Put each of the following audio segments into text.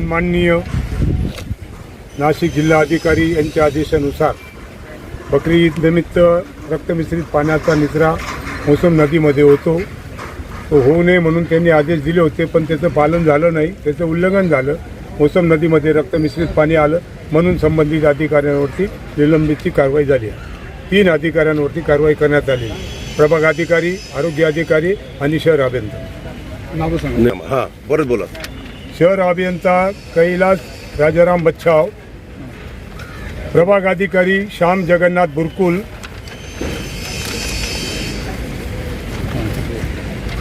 सन्माननीय नाशिक जिल्हाधिकारी यांच्या आदेशानुसार बकरी ईद निमित्त रक्तमिश्रित पाण्याचा निचरा मोसम नदीमध्ये होतो. तो होऊ नये म्हणून त्यांनी आदेश दिले होते, पण त्याचं पालन झालं नाही, त्याचं उल्लंघन झालं. मोसम नदीमध्ये रक्तमिश्रित पाणी आलं म्हणून संबंधित अधिकाऱ्यांवरती निलंबितची कारवाई झाली. 3 अधिकाऱ्यांवरती कारवाई करण्यात आली. प्रभाग अधिकारी, आरोग्य अधिकारी आणि शहर अभियंता. नाव सांगा. हां परत बोला. शहर अभियंता कैलास राजाराम बच्छाव, प्रभाग अधिकारी श्याम जगन्नाथ बुरकुल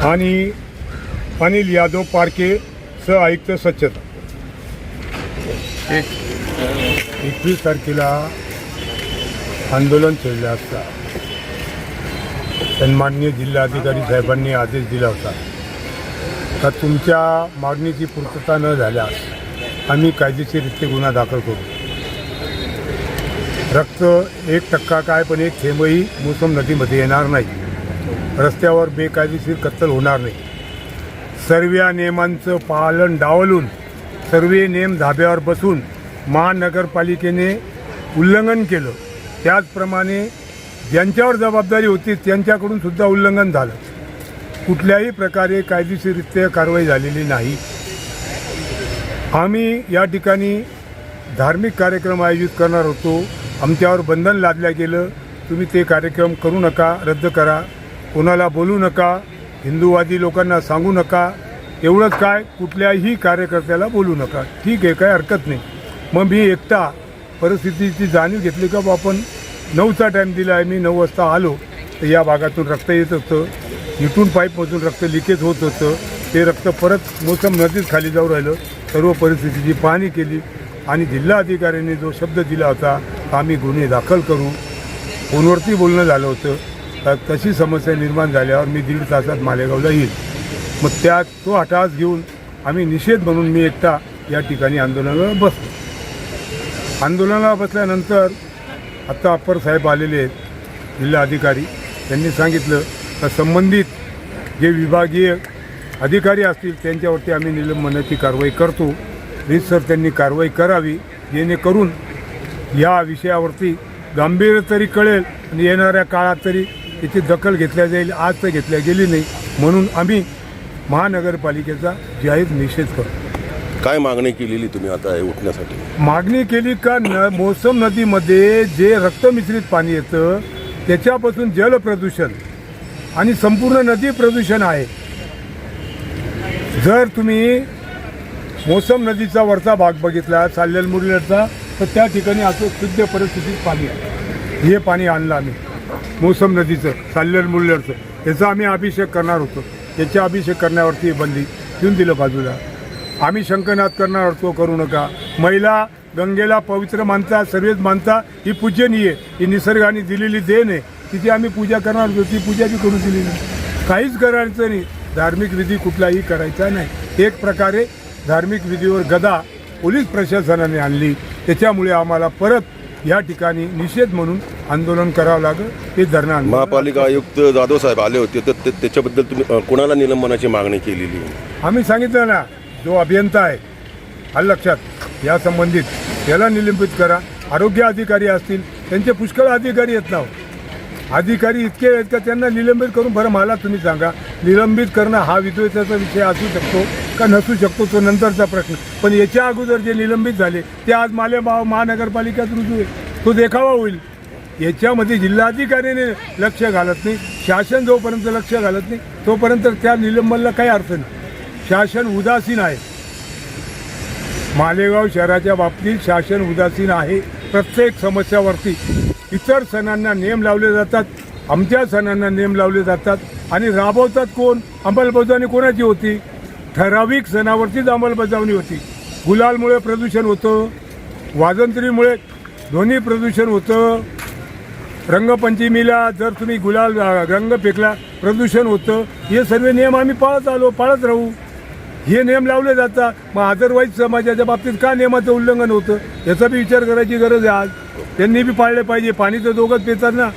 आणि अनिल यादव पारके, सह आयुक्त स्वच्छता. 21 तारखेला आंदोलन छेडलं असता सन्माननीय जिल्हाधिकारी साहेबांनी आदेश दिला होता का तुमच्या मागणीची पूर्तता न झाल्यास आम्ही कायदेशीररित्या गुन्हा दाखल करू. रक्त 1% काय पण 1 थेंबही मोसम नदीमध्ये येणार नाही. रस्त्यावर बेकायदेशीर कत्तल होणार नाही. सर्व नियमांचं पालन डावलून सर्व नियम धाब्यावर बसून महानगरपालिकेने उल्लंघन केलं. त्याचप्रमाणे ज्यांच्यावर जबाबदारी होती त्यांच्याकडून सुद्धा उल्लंघन झालं. कुठल्याही प्रकारे कायदेशीररित्या कारवाई झालेली नाही. आम्ही या ठिकाणी धार्मिक कार्यक्रम आयोजित करणार होतो. आमच्यावर बंधन लादलं गेलं, तुम्ही ते कार्यक्रम करू नका, रद्द करा, कोणाला बोलू नका, हिंदूवादी लोकांना सांगू नका. एवढंच काय, कुठल्याही कार्यकर्त्याला बोलू नका. ठीक आहे, काय हरकत नाही. मग मी एकटा परिस्थितीची जाणीव घेतली का आपण 9चा टाईम दिला आहे. मी 9 वाजता आलो तर या भागातून रक्त येत होतं. इथून पाईपमधून रक्त लिकेज होत होतं. ते रक्त परत मोसम नदीत खाली जाऊ राहिलं. सर्व परिस्थितीची पाहणी केली आणि जिल्हाधिकाऱ्यांनी जो शब्द दिला होता आम्ही गुन्हे दाखल करू, फोनवरती बोलणं झालं होतं. तर तशी समस्या निर्माण झाल्यावर मी 1.5 तासात मालेगावला येईल. मग तो हटास घेऊन आम्ही निषेध म्हणून मी एकटा या ठिकाणी आंदोलनाला बसलो. आंदोलनाला बसल्यानंतर आत्ता अप्पर साहेब आलेले आहेत, जिल्हा अधिकारी. त्यांनी सांगितलं का संबंधित जे विभागीय अधिकारी असतील त्यांच्यावरती आम्ही निलंबनाची कारवाई करतो. रीतसर त्यांनी कारवाई करावी, जेणेकरून या विषयावरती गांभीर्य तरी कळेल आणि येणाऱ्या काळात तरी त्याची दखल घेतल्या जाईल. आज तर घेतल्या गेली नाही म्हणून आम्ही महानगरपालिकेचा जाहीर निषेध करतो. काय मागणी केलेली तुम्ही आता हे उठण्यासाठी? मागणी केली का मोसम नदीमध्ये जे रक्तमिश्रित पाणी येतं त्याच्यापासून जलप्रदूषण आणि संपूर्ण नदी प्रदूषण आहे. जर तुम्ही मोसम नदीचा वरचा भाग बघितला साल्लेल मुरलेरचा, तर त्या ठिकाणी असं शुद्ध परिस्थितीत पाणी आहे. हे पाणी आणलं आम्ही मोसम नदीचं, साल्लेल मुरलेरचं. त्याचा आम्ही अभिषेक करणार होतो. त्याच्या अभिषेक करण्यावरती बंदी ठेवून दिलं बाजूला. आम्ही शंखनाद करणार होतो, करू नका. महिला गंगेला पवित्र मानता, सर्वच मानता. ही पूजनीय, ही निसर्गाने दिलेली देण आहे. तिची आम्ही पूजा करणार होतो, ती पूजा बी करू दिली नाही. काहीच करायचं नाही. धार्मिक विधी कुठलाही करायचा नाही. एक प्रकारे धार्मिक विधीवर गदा पोलीस प्रशासनाने आणली. त्याच्यामुळे आम्हाला परत या ठिकाणी निषेध म्हणून आंदोलन करावं लागलं. हे धरणं. महापालिका आयुक्त जाधव साहेब आले होते, तर त्याच्याबद्दल तुम्ही कोणाला निलंबनाची मागणी केलेली? आम्ही सांगितलं ना, जो अभियंता आहे आलं लक्षात, या संबंधित त्याला निलंबित करा. आरोग्य अधिकारी असतील, त्यांचे पुष्कळ अधिकारी आहेत ना. अधिकारी इतके आहेत का त्यांना निलंबित करून, बरं मला तुम्ही सांगा, निलंबित करणं हा विद्वेषाचा विषय असू शकतो का नसू शकतो, तो नंतरचा प्रश्न. पण याच्या अगोदर जे निलंबित झाले ते आज महानगरपालिकेत रुजू आहे. तो देखावा होईल. याच्यामध्ये जिल्हाधिकाऱ्याने लक्ष घालत नाही. शासन जोपर्यंत लक्ष घालत नाही तोपर्यंत त्या निलंबनाला काही अर्थ नाही. शासन उदासीन आहे. मालेगाव शहराच्या बाबतीत शासन उदासीन आहे. प्रत्येक समस्यावरती इतर सणांना नियम लावले जातात, आमच्या सणांना नियम लावले जातात आणि राबवतात कोण? अंमलबजावणी कोणाची होती? ठराविक सणावरतीच अंमलबजावणी होती. गुलालमुळे प्रदूषण होतं, वाजंत्रीमुळे ध्वनी प्रदूषण होतं, रंगपंचमीला जर तुम्ही गुलाल रंग फेकला प्रदूषण होतं. हे सर्व नियम आम्ही पाळत आलो, पाळत राहू. हे नियम लावले जातात. मग अदरवाईज समाजाच्या बाबतीत का नियमाचं उल्लंघन होतं याचा बी विचार करायची गरज आहे. आज त्यांनी बी पाळले पाहिजे. पाणी तर दोघंच पितात ना.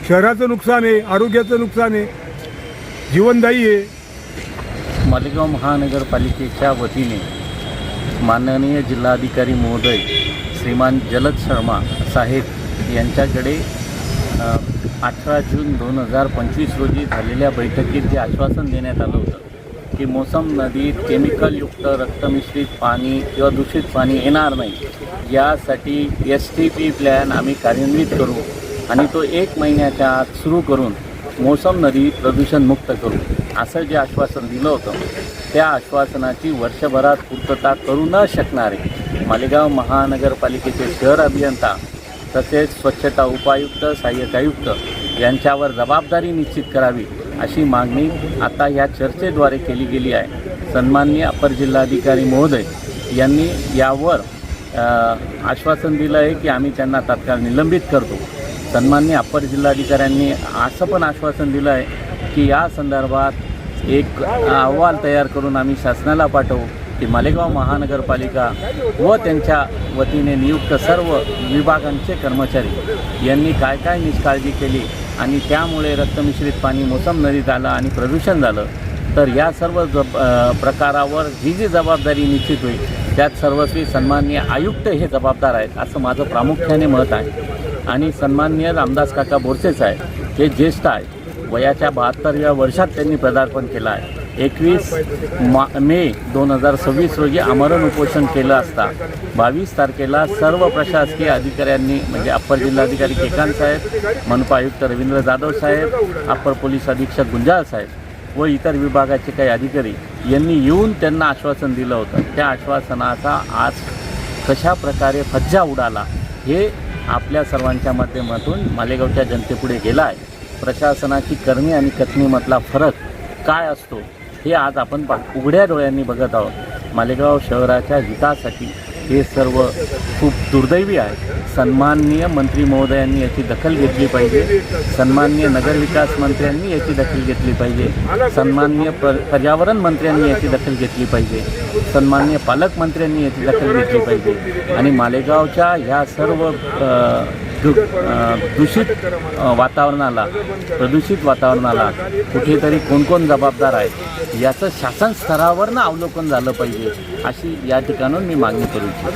शहराचं नुकसान आहे, आरोग्याचं नुकसान आहे, जीवनदायी आहे. मालेगाव महानगरपालिकेच्या वतीने माननीय जिल्हाधिकारी महोदय श्रीमान जलद शर्मा साहेब यांच्याकडे 18 जून 2025 रोजी झालेल्या बैठकीत जे आश्वासन देण्यात आलं होतं की मोसम नदीत केमिकलयुक्त रक्तमिश्रित पाणी किंवा दूषित पाणी येणार नाही, यासाठी STP प्लॅन आम्ही कार्यान्वित करू आणि तो 1 महिन्याच्या आत सुरू करून मोसम नदी प्रदूषणमुक्त करू, असं जे आश्वासन दिलं होतं त्या आश्वासनाची वर्षभरात पूर्तता करू न शकणारे मालेगाव महानगरपालिकेचे शहर अभियंता तसेच स्वच्छता उपायुक्त, सहाय्यक आयुक्त यांच्यावर जबाबदारी निश्चित करावी अशी मागणी आता या चर्चेद्वारे केली गेली आहे. सन्माननीय अपर जिल्हाधिकारी महोदय यांनी यावर आश्वासन दिलं आहे की आम्ही त्यांना तात्काळ निलंबित करतो. सन्माननीय अपर जिल्हाधिकाऱ्यांनी असं पण आश्वासन दिलं आहे की या संदर्भात एक अहवाल तयार करून आम्ही शासनाला पाठवू की मालेगाव महानगरपालिका व त्यांच्या वतीने नियुक्त सर्व विभागांचे कर्मचारी यांनी काय काय निष्काळजी केली आणि त्यामुळे रक्तमिश्रित पाणी मोसम नदीत आलं आणि प्रदूषण झालं, तर या सर्व प्रकारावर जी जी जबाबदारी निश्चित होईल त्यात सर्वस्वी सन्माननीय आयुक्त हे जबाबदार आहेत असं माझं प्रामुख्याने मत आहे. आणि सन्माननीय रामदास काका बोरसे साहेब हे ज्येष्ठ आहेत, वयाच्या 72व्या वर्षात त्यांनी पदार्पण केलं आहे. 21 मे 2026 रोजी आमरण उपोषण केलं असता 22 तारखेला सर्व प्रशासकीय अधिकाऱ्यांनी म्हणजे अप्पर जिल्हाधिकारी केकांत साहेब, मनपा आयुक्त रवींद्र जाधव साहेब, अप्पर पोलीस अधीक्षक गुंजाळ साहेब व इतर विभागाचे काही अधिकारी यांनी येऊन त्यांना आश्वासन दिलं होतं. त्या आश्वासनाचा आज कशा प्रकारे फज्जा उडाला हे आपल्या सर्वांच्या माध्यमातून मालेगावच्या जनतेपुढे गेला आहे. प्रशासनाची करणी आणि कथनीमधला फरक काय असतो हे आज आपण उघड्या डोळ्यांनी बघत आहोत. मालेगाव शहराच्या हितासाठी हे सर्व खूप दुर्दैवी आहे. सन्माननीय मंत्री महोदयांनी याची दखल घेतली पाहिजे, सन्माननीय नगरविकास मंत्र्यांनी याची दखल घेतली पाहिजे, सन्माननीय पर्यावरण मंत्र्यांनी याची दखल घेतली पाहिजे, सन्माननीय पालकमंत्र्यांनी याची दखल घेतली पाहिजे आणि मालेगावच्या ह्या सर्व दूषित वातावरणाला, प्रदूषित वातावरणाला कुठेतरी कोण जबाबदार आहे याचं शासन स्तरावरनं अवलोकन झालं पाहिजे अशी या ठिकाणून मी मागणी करू इच्छितो.